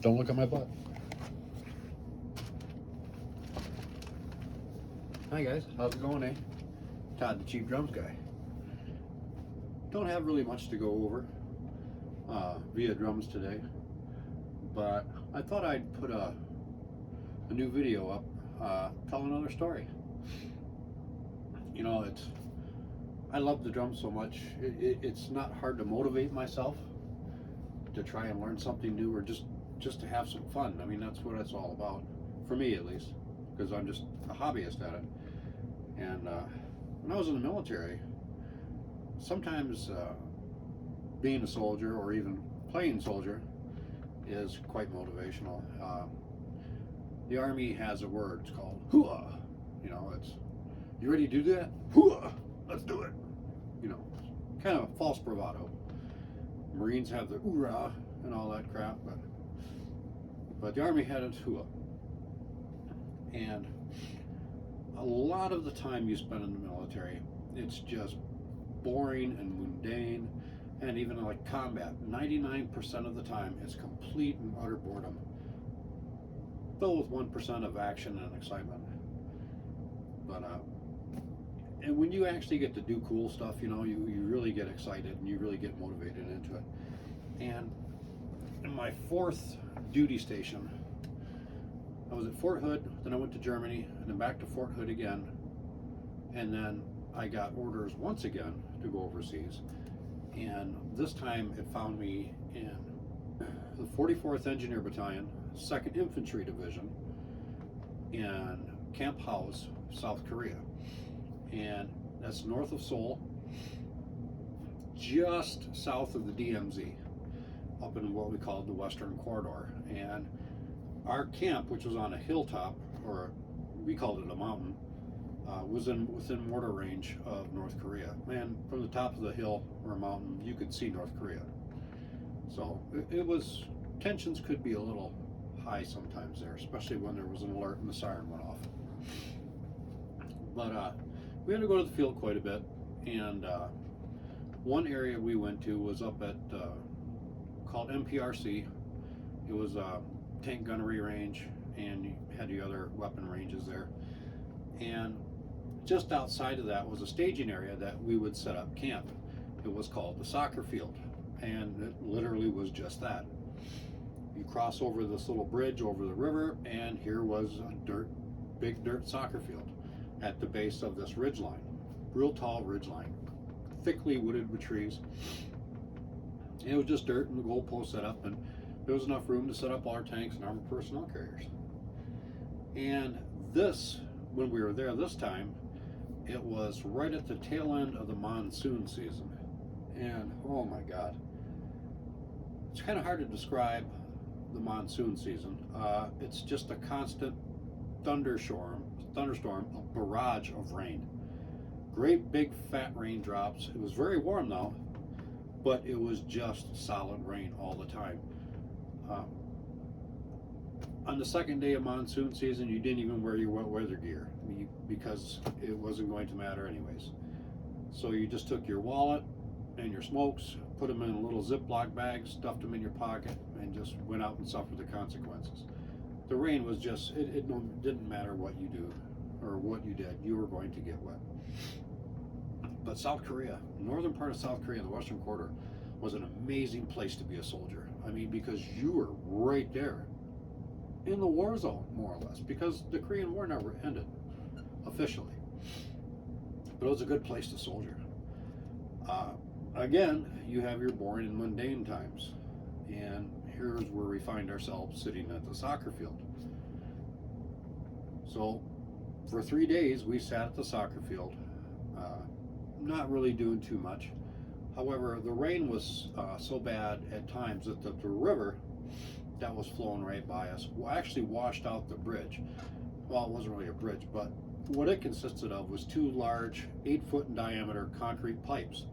Don't look at my butt. Hi guys, how's it going, eh? Todd, the cheap drums guy. Don't have really much to go over via drums today, but I thought I'd put a new video up telling another story. You know, I love the drums so much. It's not hard to motivate myself to try and learn something new, or just to have some fun. I mean, that's what it's all about, for me at least, because I'm just a hobbyist at it. And when I was in the military, sometimes being a soldier or even playing soldier is quite motivational. The Army has a word, it's called hooah. You know, it's, you ready to do that? Hooah, let's do it. You know, kind of false bravado. Marines have the hoorah and all that crap, but the Army had its hooah. And a lot of the time you spend in the military, it's just boring and mundane, and even like combat, 99% of the time it's complete and utter boredom, filled with 1% of action and excitement. But and when you actually get to do cool stuff, you know, you really get excited and you really get motivated into it. And in my 4th duty station, I was at Fort Hood, then I went to Germany, and then back to Fort Hood again, and then I got orders once again to go overseas. And this time it found me in the 44th Engineer Battalion, 2nd Infantry Division, in Camp House, South Korea. And that's north of Seoul, just south of the DMZ, up in what we call the Western Corridor. And our camp, which was on a hilltop, or we called it a mountain, was within mortar range of North Korea. Man, from the top of the hill or mountain, you could see North Korea. So it was, tensions could be a little high sometimes there, especially when there was an alert and the siren went off. But we had to go to the field quite a bit, and one area we went to was up at called MPRC. It was a tank gunnery range, and you had the other weapon ranges there. And just outside of that was a staging area that we would set up camp. It was called the soccer field, and it literally was just that. You cross over this little bridge over the river, and here was a big dirt soccer field at the base of this ridge line, real tall ridge line, thickly wooded with trees. It was just dirt and the goalpost set up, and there was enough room to set up all our tanks and armored personnel carriers. And this, when we were there this time, it was right at the tail end of the monsoon season. And oh my God, it's kind of hard to describe the monsoon season. It's just a constant thunderstorm, a barrage of rain. Great big fat raindrops. It was very warm though, but it was just solid rain all the time. On the 2nd day of monsoon season, you didn't even wear your wet weather gear because it wasn't going to matter anyways. So you just took your wallet and your smokes, put them in little Ziploc bags, stuffed them in your pocket, and just went out and suffered the consequences. The rain was just, it didn't matter what you do or what you did, you were going to get wet. But South Korea, northern part of South Korea, the Western Quarter, was an amazing place to be a soldier. I mean, because you were right there in the war zone, more or less, because the Korean War never ended officially. But it was a good place to soldier. Again, you have your boring and mundane times, and here's where we find ourselves sitting at the soccer field. So for 3 days we sat at the soccer field, not really doing too much. However, the rain was so bad at times that the river that was flowing right by us actually washed out the bridge. Well, it wasn't really a bridge, but what it consisted of was 2 large 8-foot in diameter concrete pipes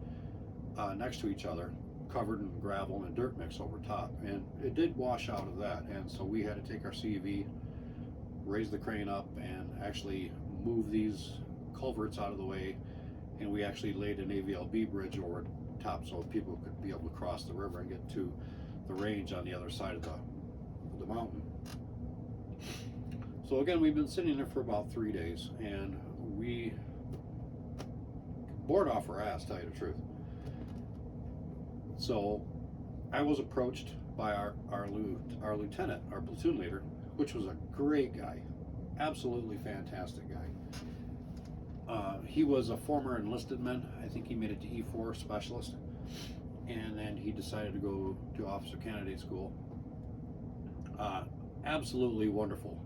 next to each other, covered in gravel and dirt mix over top, and it did wash out of that. And so we had to take our CV, raise the crane up, and actually move these culverts out of the way, and we actually laid an AVLB bridge over top so people could be able to cross the river and get to the range on the other side of the mountain. So again, we've been sitting there for about 3 days, and we bored off our ass, to tell you the truth. So I was approached by our lieutenant, our platoon leader, which was a great guy, absolutely fantastic guy. He was a former enlisted man. I think he made it to E4 specialist, and then he decided to go to officer candidate school. Absolutely wonderful,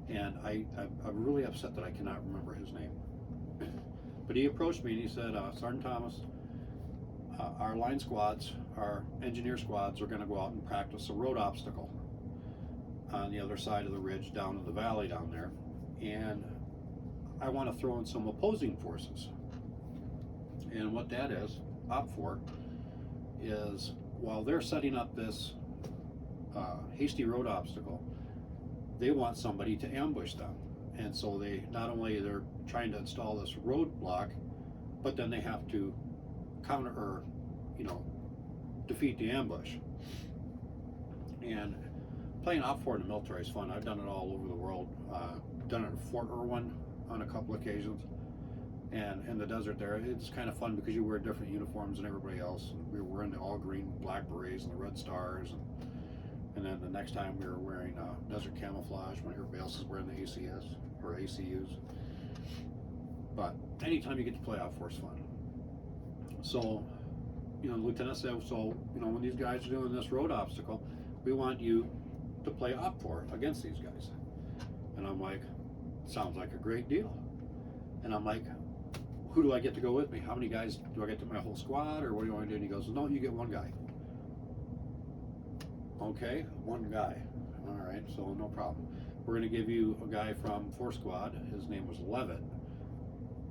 and I'm really upset that I cannot remember his name. But he approached me and he said, Sergeant Thomas, our line squads, our engineer squads are going to go out and practice a road obstacle on the other side of the ridge down in the valley down there, and I want to throw in some opposing forces. And what that is, OPFOR, is while they're setting up this hasty road obstacle, they want somebody to ambush them. And so they not only they're trying to install this roadblock, but then they have to counter or defeat the ambush. And playing OPFOR in the military is fun. I've done it all over the world. Done it in Fort Irwin on a couple occasions, and in the desert there, it's kind of fun because you wear different uniforms than everybody else. We were wearing the all green black berets and the red stars, and then the next time we were wearing desert camouflage when everybody else is wearing the ACS or ACUs. But anytime you get to play OPFOR is fun. So, the lieutenant said, so when these guys are doing this road obstacle, we want you to play OPFOR against these guys. And I'm like, sounds like a great deal. And I'm like, who do I get to go with me? How many guys do I get to my whole squad, or what do you want to do? And he goes, no, you get one guy. Okay, one guy. All right, so no problem. We're going to give you a guy from 4th Squad. His name was Levitt.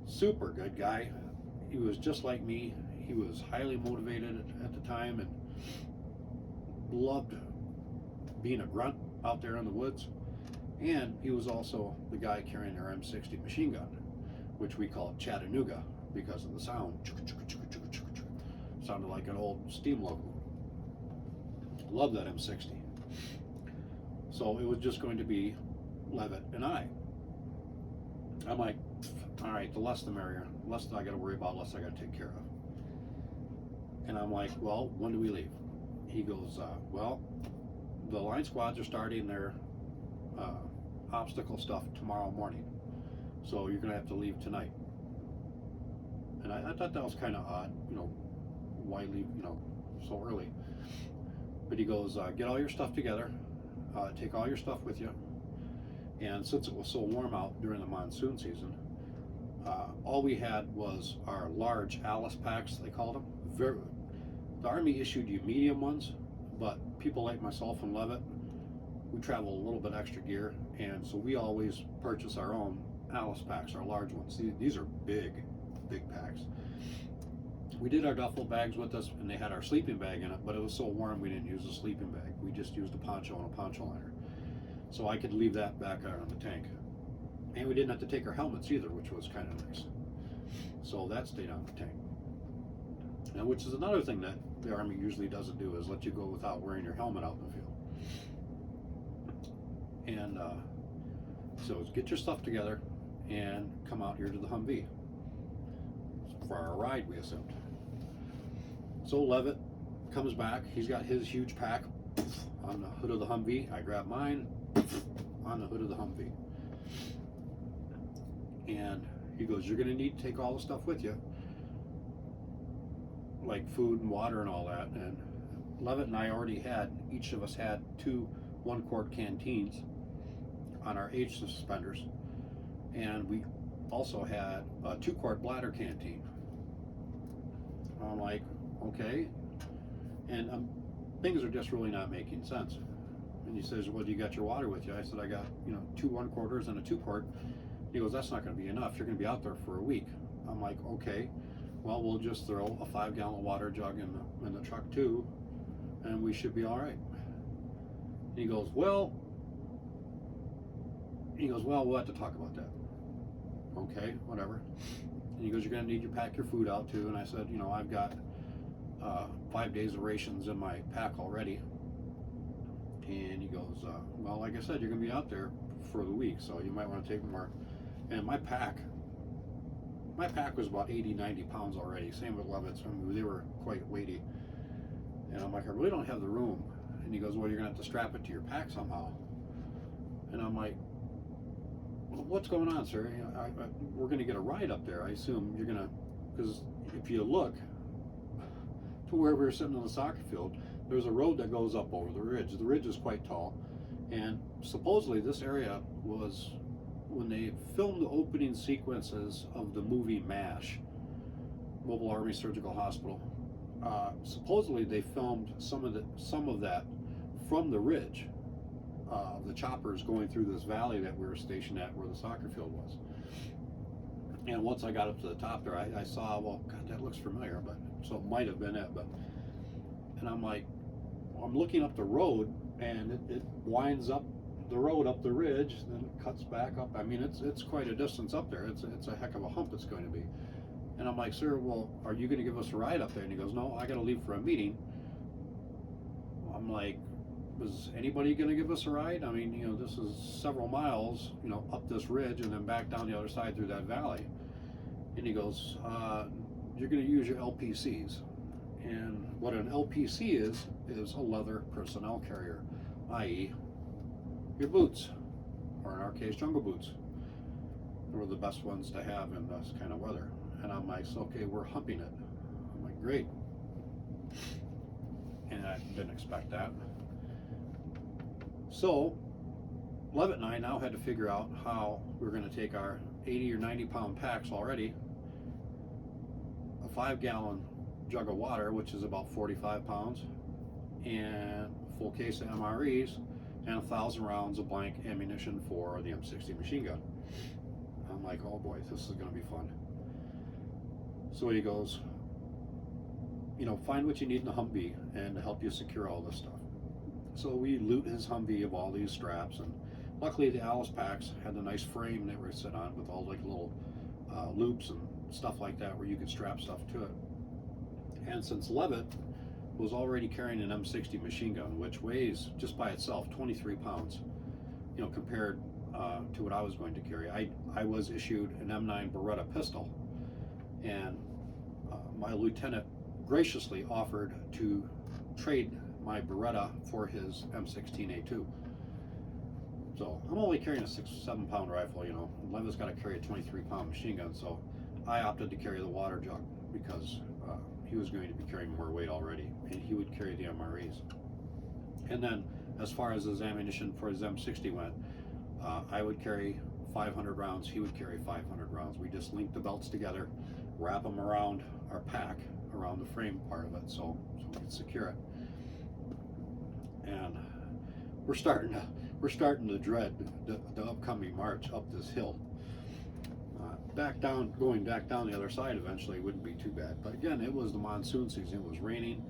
Super good guy. He was just like me. He was highly motivated at the time and loved being a grunt out there in the woods. And he was also the guy carrying our M60 machine gun, which we call Chattanooga because of the sound. Sounded like an old steam locomotive. Love that M60. So it was just going to be Levitt and I. I'm like, all right, the less the merrier. Less I got to worry about, less I got to take care of. And I'm like, well, when do we leave? He goes, well, the line squads are starting their obstacle stuff tomorrow morning, so you're gonna have to leave tonight. And I thought that was kind of odd, why leave so early? But he goes, get all your stuff together, take all your stuff with you, and since it was so warm out during the monsoon season, all we had was our large Alice packs, they called them. The Army issued you medium ones, but people like myself and Levitt, we travel a little bit extra gear, and so we always purchase our own Alice packs, our large ones. These are big packs. We did our duffel bags with us, and they had our sleeping bag in it, but it was so warm we didn't use a sleeping bag. We just used a poncho and a poncho liner. So I could leave that back out on the tank. And we didn't have to take our helmets either, which was kind of nice. So that stayed on the tank. Now, which is another thing that the Army usually doesn't do, is let you go without wearing your helmet out in the field. And so get your stuff together and come out here to the Humvee for our ride, we assumed. So Levitt comes back. He's got his huge pack on the hood of the Humvee. I grab mine on the hood of the Humvee. And he goes, you're going to need to take all the stuff with you, like food and water and all that. And Levitt and I already had, each of us had 2 1-quart canteens on our H suspenders, and we also had a 2-quart bladder canteen. I'm like, okay, and things are just really not making sense. And he says, well, you got your water with you? I said, I got 2 1-quarters and a 2-quart. He goes, that's not going to be enough. You're going to be out there for a week. I'm like, okay, well, we'll just throw a 5-gallon water jug in the truck too, and we should be all right. And he goes, well, we'll have to talk about that. Okay, whatever. And he goes, you're going to need to pack your food out too. And I said, I've got 5 days of rations in my pack already. And he goes, well, like I said, you're going to be out there for the week, so you might want to take more. And my pack was about 80, 90 pounds already. Same with Levitt's. I mean, they were quite weighty. And I'm like, I really don't have the room. And he goes, well, you're going to have to strap it to your pack somehow. And I'm like, well, what's going on, sir? You know, we're going to get a ride up there. I assume you're going to, because if you look to where we were sitting on the soccer field, there's a road that goes up over the ridge. The ridge is quite tall. And supposedly this area was, when they filmed the opening sequences of the movie MASH, Mobile Army Surgical Hospital, supposedly they filmed some of that from the ridge of the choppers going through this valley that we were stationed at where the soccer field was. And once I got up to the top there, I saw, well, God, that looks familiar, but so it might have been it. But and I'm like, I'm looking up the road, and it winds up the road up the ridge, then it cuts back up. I mean, it's quite a distance up there. It's a heck of a hump it's going to be. And I'm like, sir, well, are you going to give us a ride up there? And he goes, no, I got to leave for a meeting. I'm like, is anybody going to give us a ride? I mean, you know, this is several miles, you know, up this ridge and then back down the other side through that valley. And he goes, you're going to use your LPCs. And what an LPC is a leather personnel carrier, i.e. your boots, or in our case, jungle boots. They were the best ones to have in this kind of weather. And I'm like, so, okay, we're humping it. I'm like, great. And I didn't expect that. So, Levitt and I now had to figure out how we were going to take our 80 or 90 pound packs already, a 5-gallon jug of water, which is about 45 pounds, and a full case of MREs, and 1,000 rounds of blank ammunition for the M60 machine gun. I'm like, oh boy, this is going to be fun. So he goes, you know, find what you need in the Humvee and to help you secure all this stuff. So we loot his Humvee of all these straps, and luckily the Alice packs had a nice frame that we sit on with all like little loops and stuff like that where you could strap stuff to it. And since Levitt was already carrying an M60 machine gun, which weighs just by itself 23 pounds, you know, compared to what I was going to carry. I was issued an M9 Beretta pistol, and my lieutenant graciously offered to trade my Beretta for his M16A2. So I'm only carrying a 6-7 pound rifle, you know. Levitt's got to carry a 23 pound machine gun, so I opted to carry the water jug because he was going to be carrying more weight already, and he would carry the MREs. And then as far as his ammunition for his M60 went, I would carry 500 rounds, he would carry 500 rounds. We just linked the belts together, wrap them around our pack, around the frame part of it, so we could secure it. And we're starting to dread the upcoming march up this hill. Going back down the other side eventually wouldn't be too bad. But again, it was the monsoon season. It was raining,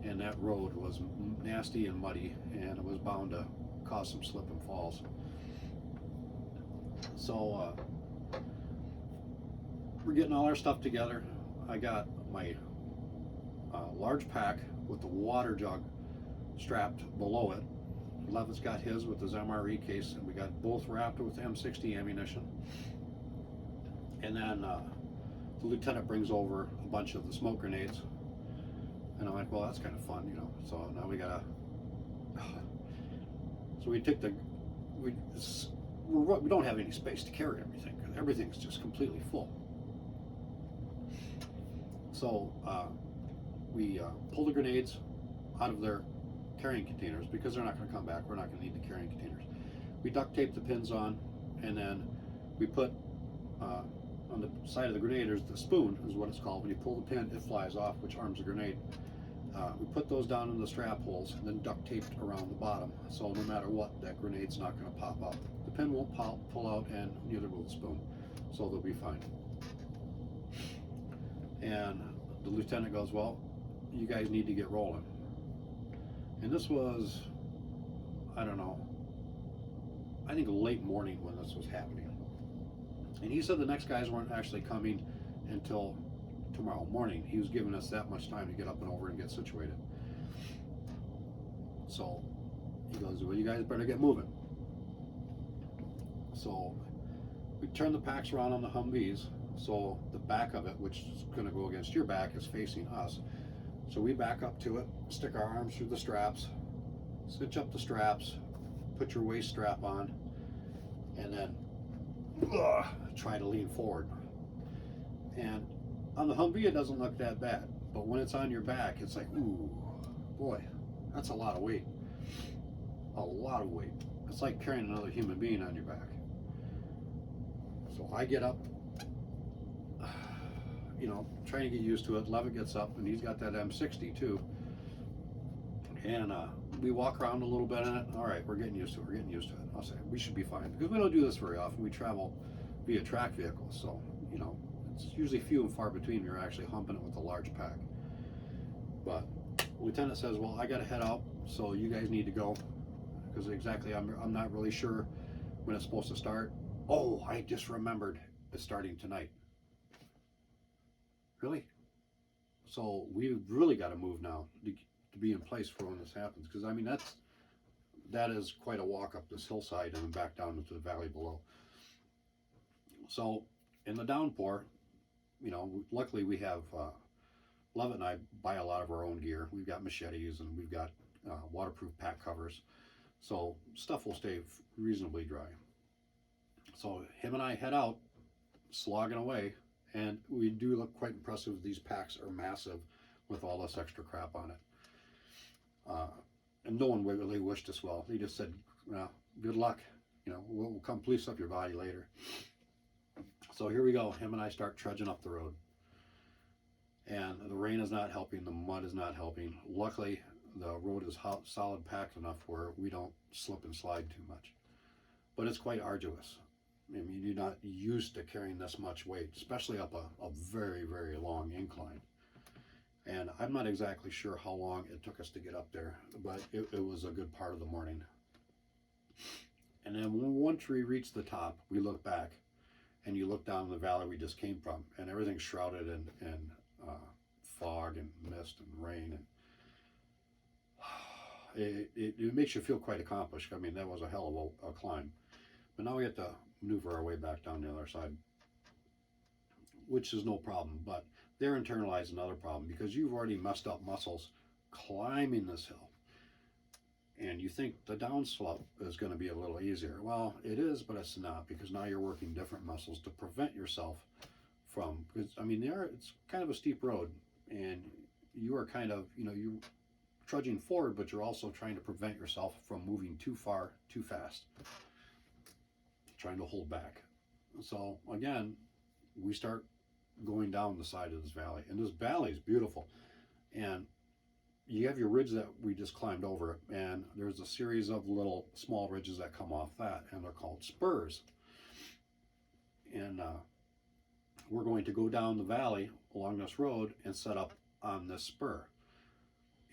and that road was nasty and muddy, and it was bound to cause some slip and falls. So we're getting all our stuff together. I got my large pack with the water jug strapped below it. Levitt's got his with his MRE case, and we got both wrapped with M60 ammunition. And then the lieutenant brings over a bunch of the smoke grenades, and I'm like, well, that's kind of fun, you know. So now we gotta. So we took we don't have any space to carry everything because everything's just completely full. So we pull the grenades out of their carrying containers because they're not going to come back. We're not going to need the carrying containers. We duct tape the pins on, and then we put on the side of the grenade, there's the spoon is what it's called. When you pull the pin, it flies off, which arms the grenade. We put those down in the strap holes and then duct taped around the bottom, so no matter what, that grenade's not going to pop out. The pin won't pull out, and neither will the spoon, so they'll be fine. And the lieutenant goes, well, you guys need to get rolling. And this was, I don't know, I think late morning when this was happening. And he said the next guys weren't actually coming until tomorrow morning. He was giving us that much time to get up and over and get situated. So He goes, well, you guys better get moving. So we turn the packs around on the Humvees, so the back of it, which is going to go against your back, is facing us. So we back up to it, stick our arms through the straps, cinch up the straps, put your waist strap on, and then try to lean forward. And on the Humvee, it doesn't look that bad, but when it's on your back, it's like, ooh, boy, that's a lot of weight. A lot of weight. It's like carrying another human being on your back. So I get up, you know, trying to get used to it. Levitt gets up, and he's got that M60 too. And we walk around a little bit in it. All right, we're getting used to it. We're getting used to it. I'll say we should be fine because we don't do this very often. We travel via track vehicles, so you know it's usually few and far between you're actually humping it with a large pack. But Lieutenant says, "Well, I got to head out, so you guys need to go because exactly I'm not really sure when it's supposed to start." Oh, I just remembered it's starting tonight. Really? So we really got to move now to be in place for when this happens, because I mean that is quite a walk up this hillside and then back down into the valley below. So in the downpour, you know, luckily we have Levitt and I buy a lot of our own gear. We've got machetes and we've got waterproof pack covers, so stuff will stay reasonably dry. So him and I head out, slogging away, and we do look quite impressive. These packs are massive with all this extra crap on it. And no one really wished us well. They just said, well, good luck. You know, we'll come police up your body later. So here we go. Him and I start trudging up the road. And the rain is not helping. The mud is not helping. Luckily, the road is solid packed enough where we don't slip and slide too much. But it's quite arduous. I mean, you're not used to carrying this much weight, especially up a very, very long incline. And I'm not exactly sure how long it took us to get up there, but it was a good part of the morning. And then once we reach the top, we look back, and you look down the valley we just came from, and everything's shrouded in fog and mist and rain. And it makes you feel quite accomplished. I mean, that was a hell of a climb. But now we have to maneuver our way back down the other side, which is no problem. But there internalize another problem, because you've already messed up muscles climbing this hill. And you think the downslope is going to be a little easier. Well, it is, but it's not, because now you're working different muscles to prevent yourself from, because I mean, it's kind of a steep road, and you are kind of, you know, you're trudging forward, but you're also trying to prevent yourself from moving too far, too fast, trying to hold back. So again, we start going down the side of this valley, and this valley is beautiful. And you have your ridge that we just climbed over, and there's a series of little small ridges that come off that, and they're called spurs. And we're going to go down the valley along this road and set up on this spur.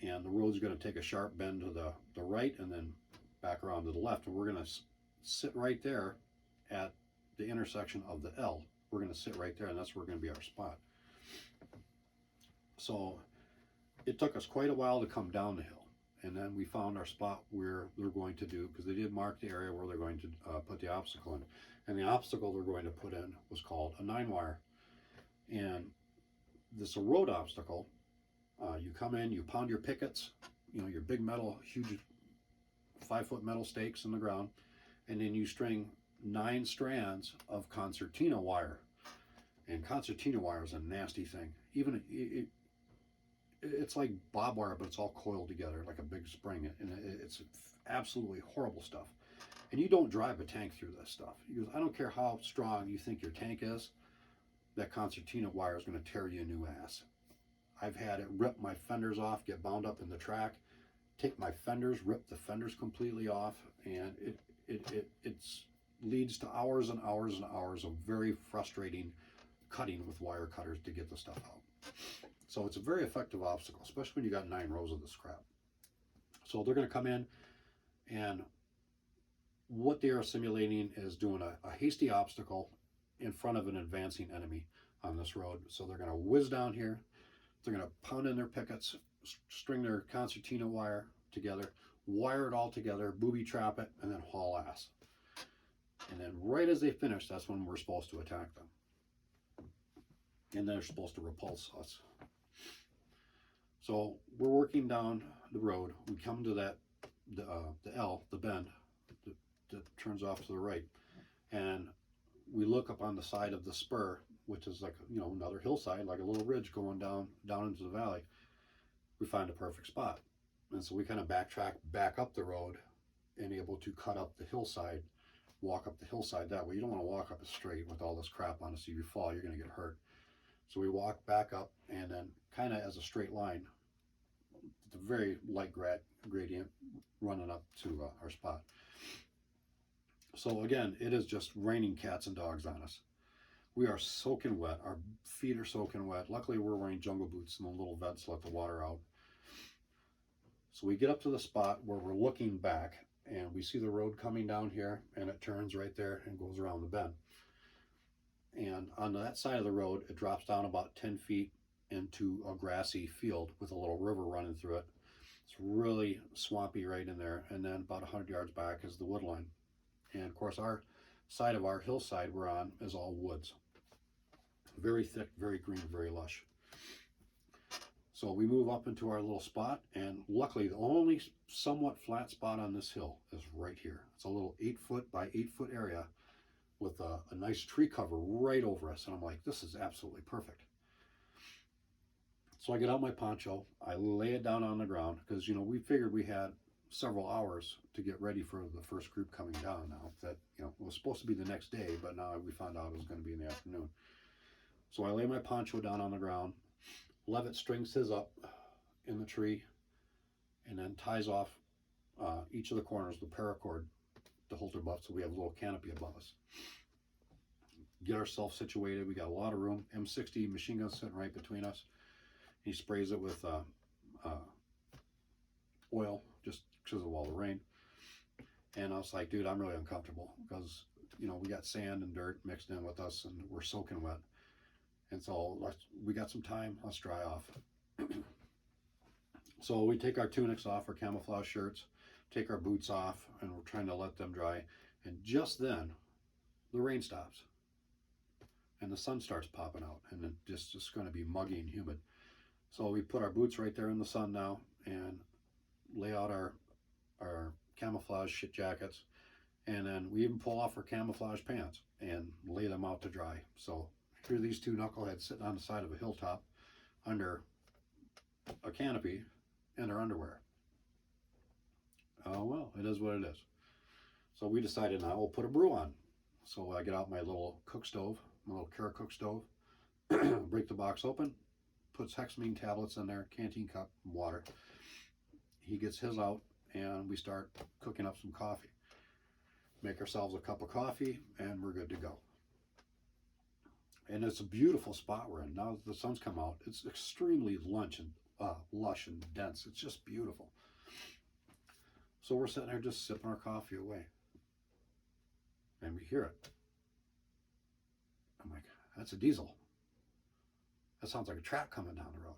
And the road's going to take a sharp bend to the right and then back around to the left, and we're going to sit right there at the intersection of the L. We're going to sit right there, and that's where we're going to be our spot. So it took us quite a while to come down the hill, and then we found our spot where they're going to do, because they did mark the area where they're going to put the obstacle in, and the obstacle they're going to put in was called a 9-wire. And this is a road obstacle. You come in, you pound your pickets, you know, your big metal, huge 5-foot metal stakes in the ground, and then you string 9 strands of concertina wire. And concertina wire is a nasty thing. Even it's like bob wire, but it's all coiled together like a big spring, and it's absolutely horrible stuff. And you don't drive a tank through this stuff. He goes, I don't care how strong you think your tank is, that concertina wire is going to tear you a new ass. I've had it rip my fenders off, get bound up in the track, take my fenders, rip the fenders completely off, and it leads to hours and hours and hours of very frustrating cutting with wire cutters to get the stuff out. So it's a very effective obstacle, especially when you got 9 rows of this crap. So they're going to come in, and what they are simulating is doing a hasty obstacle in front of an advancing enemy on this road. So they're going to whiz down here, they're going to pound in their pickets, string their concertina wire together, wire it all together, booby trap it, and then haul ass. And then right as they finish, that's when we're supposed to attack them. And they're supposed to repulse us. So we're working down the road. We come to the L, the bend, that turns off to the right. And we look up on the side of the spur, which is like, another hillside, like a little ridge going down into the valley. We find a perfect spot. And so we kind of backtrack back up the road and able to cut up the hillside, walk up the hillside that way. You don't want to walk up it straight with all this crap on it, so if you fall, you're going to get hurt. So we walk back up, and then kind of as a straight line, the very light gradient running up to our spot. So again, it is just raining cats and dogs on us. We are soaking wet. Our feet are soaking wet. Luckily, we're wearing jungle boots, and the little vents let the water out. So we get up to the spot where we're looking back, and we see the road coming down here, and it turns right there and goes around the bend. And on that side of the road, it drops down about 10 feet into a grassy field with a little river running through it. It's really swampy right in there. And then about 100 yards back is the wood line. And of course, our side of our hillside we're on is all woods. Very thick, very green, very lush. So we move up into our little spot, and luckily the only somewhat flat spot on this hill is right here. It's a little 8-foot by 8-foot area with a nice tree cover right over us. And I'm like, this is absolutely perfect. So I get out my poncho, I lay it down on the ground, because, we figured we had several hours to get ready for the first group coming down now. That, it was supposed to be the next day, but now we found out it was going to be in the afternoon. So I lay my poncho down on the ground. Levitt strings his up in the tree, and then ties off each of the corners with paracord to hold it above, so we have a little canopy above us. Get ourselves situated. We got a lot of room. M60 machine gun sitting right between us. He sprays it with oil just because of all the rain. And I was like, dude, I'm really uncomfortable because, we got sand and dirt mixed in with us, and we're soaking wet. And so we got some time. Let's dry off. So we take our tunics off, our camouflage shirts, take our boots off, and we're trying to let them dry. And just then, the rain stops. And the sun starts popping out, and it's just going to be muggy and humid. So we put our boots right there in the sun now and lay out our camouflage shit jackets. And then we even pull off our camouflage pants and lay them out to dry. So here are these two knuckleheads sitting on the side of a hilltop under a canopy in their underwear. Oh, well, it is what it is. So we decided now we'll put a brew on. So I get out my little cook stove, my little Cara cook stove, break the box open, puts hexamine tablets in there, canteen cup, water. He gets his out, and we start cooking up some coffee. Make ourselves a cup of coffee, and we're good to go. And it's a beautiful spot we're in. Now that the sun's come out, it's extremely lush and dense. It's just beautiful. So we're sitting there just sipping our coffee away. And we hear it. I'm like, that's a diesel. That sounds like a truck coming down the road.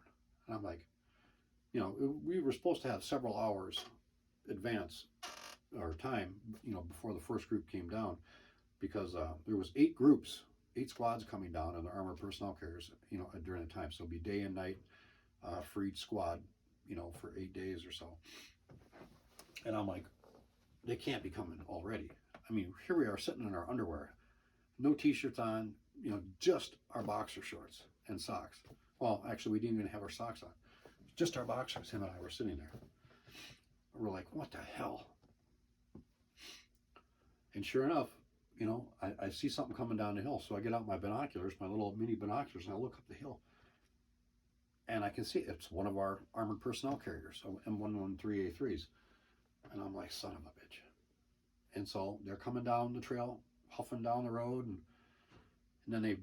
And I'm like, we were supposed to have several hours advance or time, before the first group came down, because there was 8 squads coming down on the armored personnel carriers, during the time. So it'd be day and night for each squad, for 8 days or so. And I'm like, they can't be coming already. I mean, here we are sitting in our underwear, no t-shirts on, just our boxer shorts and socks. Well, actually, we didn't even have our socks on. Just our boxers, him and I were sitting there. We're like, what the hell? And sure enough, I see something coming down the hill. So I get out my binoculars, my little mini binoculars, and I look up the hill. And I can see it's one of our armored personnel carriers, so M113A3s. And I'm like, son of a bitch. And so they're coming down the trail, huffing down the road, and then they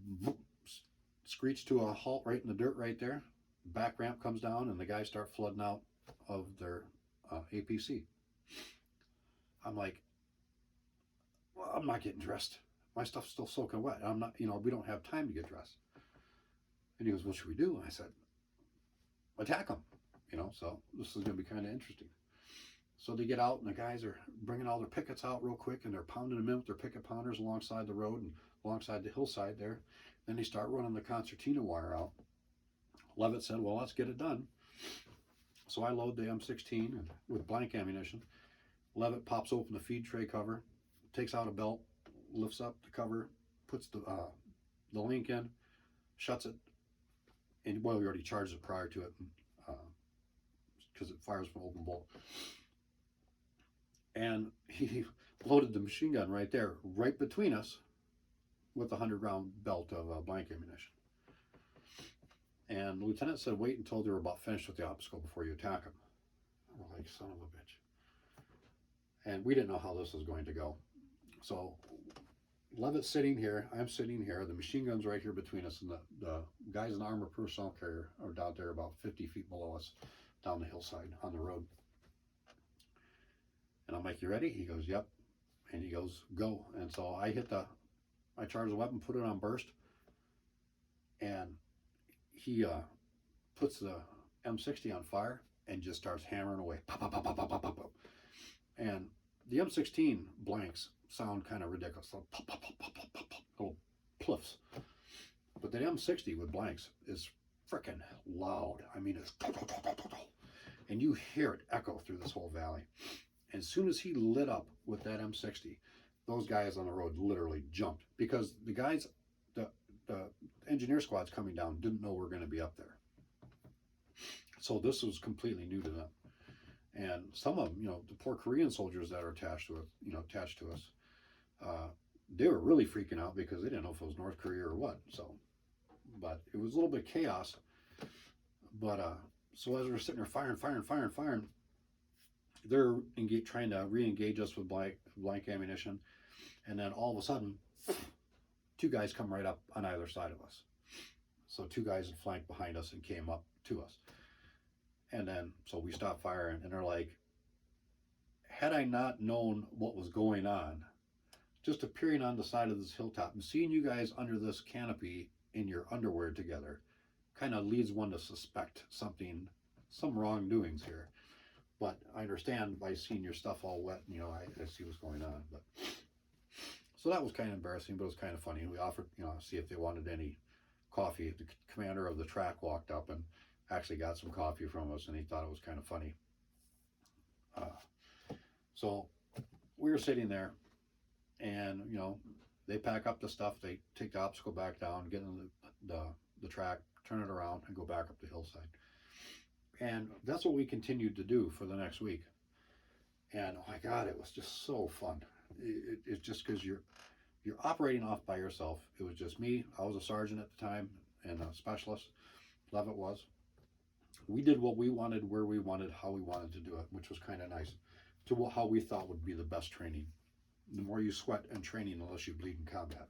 screech to a halt right in the dirt right there. Back ramp comes down, and the guys start flooding out of their APC. I'm like, well, I'm not getting dressed. My stuff's still soaking wet. I'm not, we don't have time to get dressed. And he goes, what should we do? And I said, attack them. So this is going to be kind of interesting. So they get out, and the guys are bringing all their pickets out real quick, and they're pounding them in with their picket pounders alongside the road and alongside the hillside there. Then they start running the concertina wire out. Levitt said, well, let's get it done. So I load the M16 and, with blank ammunition. Levitt pops open the feed tray cover, takes out a belt, lifts up the cover, puts the link in, shuts it, and well, we already charged it prior to it because it fires from open bolt. And he loaded the machine gun right there, right between us, with a 100-round belt of blank ammunition. And the lieutenant said, wait until they were about finished with the obstacle before you attack them. We're like, son of a bitch. And we didn't know how this was going to go. So Levitt's sitting here, I'm sitting here, the machine gun's right here between us, and the guys in the armored personnel carrier are down there about 50 feet below us, down the hillside on the road. And I'm like, you ready? He goes, yep. And he goes, go. And so I charge the weapon, put it on burst, and he puts the M60 on fire and just starts hammering away. Pop, pop, pop, pop, pop, pop, pop. And the M16 blanks sound kind of ridiculous. Pop, pop, pop, pop, pop, pop, pop, little pluffs. But the M60 with blanks is freaking loud. I mean, it's... And you hear it echo through this whole valley. As soon as he lit up with that M60, those guys on the road literally jumped, because the guys, the engineer squads coming down didn't know we were going to be up there. So this was completely new to them. And some of them, you know, the poor Korean soldiers that are attached to us, they were really freaking out because they didn't know if it was North Korea or what. So, but it was a little bit of chaos. But so as we were sitting there firing, they're trying to re-engage us with blank ammunition, and then all of a sudden, two guys come right up on either side of us. So two guys in flank behind us and came up to us. And then, so we stopped firing, and they're like, had I not known what was going on, just appearing on the side of this hilltop and seeing you guys under this canopy in your underwear together kind of leads one to suspect some wrongdoings here. But I understand by seeing your stuff all wet, you know, I see what's going on. But so that was kind of embarrassing, but it was kind of funny. And we offered, you know, see if they wanted any coffee. The commander of the track walked up and actually got some coffee from us, and he thought it was kind of funny. So we were sitting there, and you know, they pack up the stuff, they take the obstacle back down, get in the track, turn it around, and go back up the hillside. And that's what we continued to do for the next week. And oh my God, it was just so fun. It's just because you're operating off by yourself. It was just me. I was a sergeant at the time and a specialist. Levitt was. We did what we wanted, where we wanted, how we wanted to do it, which was kind of nice. To how we thought would be the best training. The more you sweat in training, the less you bleed in combat.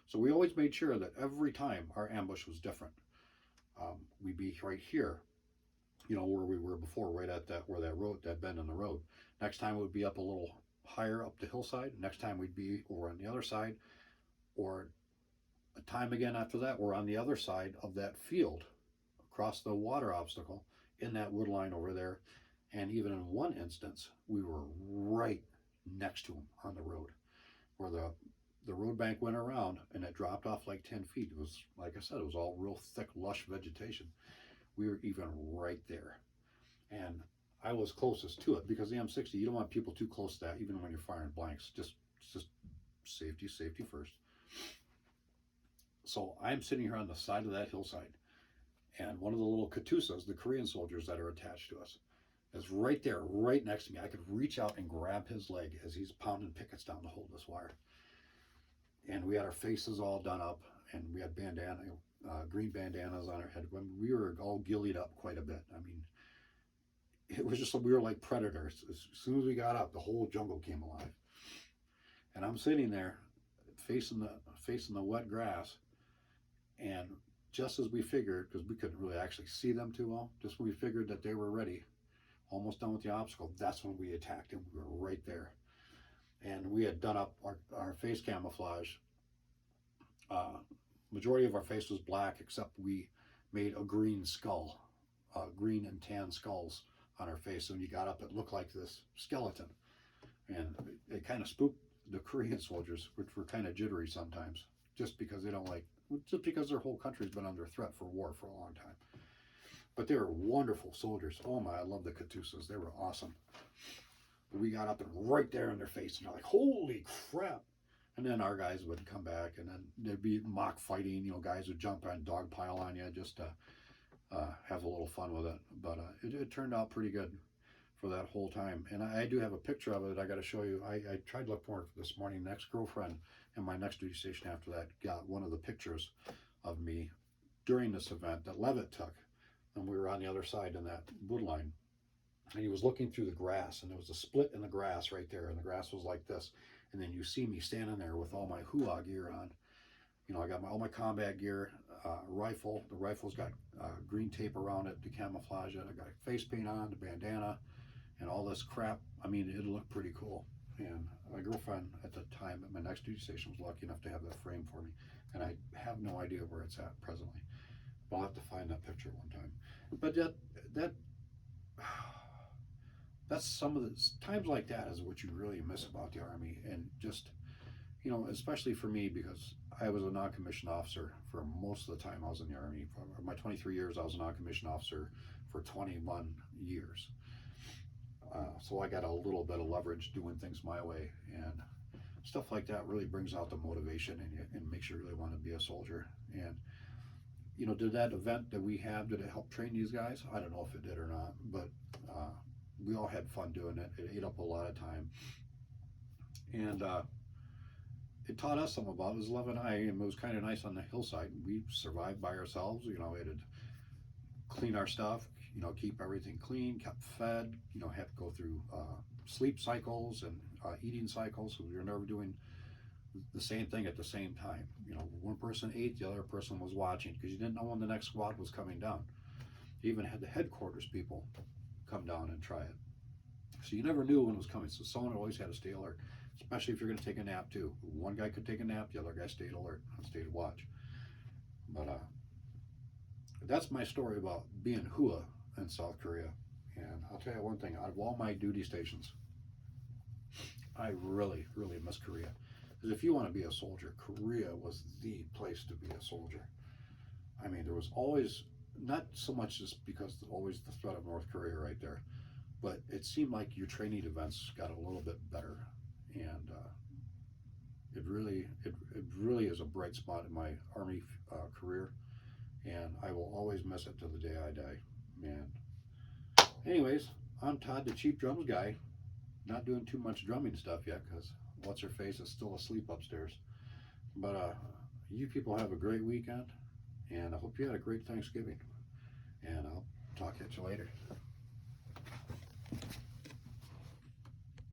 So we always made sure that every time our ambush was different. We'd be right here, you know, where we were before, right at that bend in the road. Next time it would be up a little higher up the hillside. Next time we'd be over on the other side, or a time again after that, we're on the other side of that field, across the water obstacle in that wood line over there. And even in one instance, we were right next to them on the road, where the road bank went around and it dropped off like 10 feet. It was, like I said, it was all real thick, lush vegetation. We were even right there. And I was closest to it because the M60, you don't want people too close to that, even when you're firing blanks. Just safety first. So I'm sitting here on the side of that hillside, and one of the little Katusas, the Korean soldiers that are attached to us, is right there, right next to me. I could reach out and grab his leg as he's pounding pickets down to hold this wire. And we had our faces all done up, and we had green bandanas on our head. We were all gillied up quite a bit. I mean, it was just like we were like predators. As soon as we got up, the whole jungle came alive. And I'm sitting there, facing the wet grass, and just as we figured, because we couldn't really actually see them too well, just when we figured that they were ready, almost done with the obstacle, that's when we attacked him. We were right there. And we had done up our face camouflage. Majority of our face was black, except we made a green skull, green and tan skulls on her face. And when you got up, it looked like this skeleton. And it kind of spooked the Korean soldiers, which were kind of jittery sometimes, just because their whole country's been under threat for war for a long time. But they were wonderful soldiers. Oh my, I love the Katusas. They were awesome. But we got up and right there in their face, and they're like, holy crap. And then our guys would come back, and then there'd be mock fighting. You know, guys would jump on, dog pile on you just to have a little fun with it. But it turned out pretty good for that whole time. And I do have a picture of it that I got to show you. I tried to look for it this morning. Next girlfriend and my next duty station after that got one of the pictures of me during this event that Levitt took. And we were on the other side in that wood line. And he was looking through the grass, and there was a split in the grass right there. And the grass was like this. And then you see me standing there with all my hua gear on. You know, I got all my combat gear, rifle. The rifle's got green tape around it to camouflage it. I got face paint on, the bandana, and all this crap. I mean, it looked pretty cool. And my girlfriend at the time at my next duty station was lucky enough to have that frame for me. And I have no idea where it's at presently. But I'll have to find that picture one time. But that's some of the times like that is what you really miss about the Army. And just, you know, especially for me, because I was a non-commissioned officer for most of the time I was in the Army. For my 23 years, I was a non-commissioned officer for 21 years. So I got a little bit of leverage doing things my way, and stuff like that really brings out the motivation in you and makes you really want to be a soldier. And, you know, did that event that we have, did it help train these guys? I don't know if it did or not, but we all had fun doing it. It ate up a lot of time. And it taught us something about it. It was Lev and I, and it was kind of nice on the hillside. We survived by ourselves. You know, we had to clean our stuff, you know, keep everything clean, kept fed, you know, had to go through sleep cycles and eating cycles. So we were never doing the same thing at the same time. You know, one person ate, the other person was watching, because you didn't know when the next squad was coming down. You even had the headquarters people come down and try it. So you never knew when it was coming. So someone always had to stay alert, especially if you're going to take a nap too. One guy could take a nap, the other guy stayed alert and stayed to watch. But that's my story about being hua in South Korea. And I'll tell you one thing, out of all my duty stations, I really, really miss Korea. Because if you want to be a soldier, Korea was the place to be a soldier. I mean, there was always, not so much just because always the threat of North Korea right there, but it seemed like your training events got a little bit better. And it really is a bright spot in my Army career. And I will always miss it till the day I die. And anyways, I'm Todd, the cheap drums guy. Not doing too much drumming stuff yet, because what's her face is still asleep upstairs. But you people have a great weekend, and I hope you had a great Thanksgiving. And I'll talk at you later.